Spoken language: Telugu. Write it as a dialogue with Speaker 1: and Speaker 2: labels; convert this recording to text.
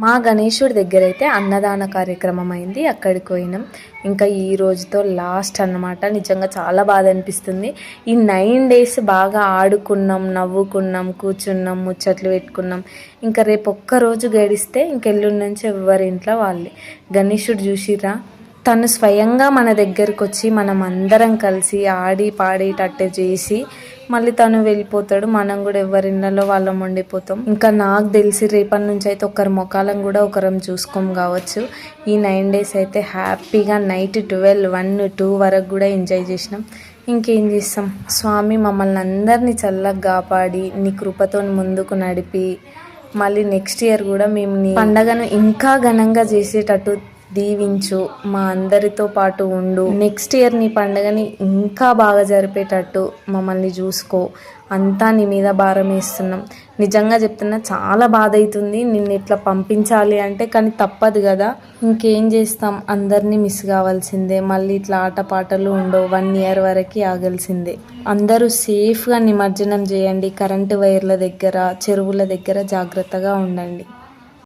Speaker 1: మా గణేశుడి దగ్గర అయితే అన్నదాన కార్యక్రమం అయింది, అక్కడికి పోయినాం. ఇంకా ఈ రోజుతో లాస్ట్ అన్నమాట. నిజంగా చాలా బాధ అనిపిస్తుంది. ఈ 9 days బాగా ఆడుకున్నాం, నవ్వుకున్నాం, కూర్చున్నాం, ముచ్చట్లు పెట్టుకున్నాం. ఇంకా రేపు ఒక్కరోజు గడిస్తే ఇంకెల్లుండి నుంచి ఎవరి ఇంట్లో వాళ్ళే. గణేశుడు చూసిరా, తను స్వయంగా మన దగ్గరకు వచ్చి మనం అందరం కలిసి ఆడి పాడేటట్టు చేసి మళ్ళీ తను వెళ్ళిపోతాడు. మనం కూడా ఎవరిళ్ళలో వాళ్ళం ఉండిపోతాం. ఇంకా నాకు తెలిసి రేపటి నుంచి అయితే ఒకరి ముఖాలను కూడా ఒకరం చూసుకోం కావచ్చు. ఈ 9 days అయితే హ్యాపీగా నైట్ 12, 1, 2 వరకు కూడా ఎంజాయ్ చేసినాం. ఇంకేం చేస్తాం, స్వామి మమ్మల్ని అందరినీ చల్లగా కాపాడి నీ కృపతో ముందుకు నడిపి మళ్ళీ నెక్స్ట్ ఇయర్ కూడా మేము నీ పండగను ఇంకా ఘనంగా చేసేటట్టు దీవించు, మా అందరితో పాటు ఉండు. నెక్స్ట్ ఇయర్ నీ పండుగని ఇంకా బాగా జరిపేటట్టు మమ్మల్ని చూసుకో. అంతా నీ మీద భారం వేస్తున్నాం. నిజంగా చెప్తున్నా, చాలా బాధ అవుతుంది నిన్ను ఇట్లా పంపించాలి అంటే, కానీ తప్పదు కదా. ఇంకేం చేస్తాం, అందరినీ మిస్ కావాల్సిందే. మళ్ళీ ఇట్లా ఆటపాటలు ఉండవు, 1 year వరకు ఆగాల్సిందే. అందరూ సేఫ్గా నిమజ్జనం చేయండి. కరెంటు వైర్ల దగ్గర, చెరువుల దగ్గర జాగ్రత్తగా ఉండండి.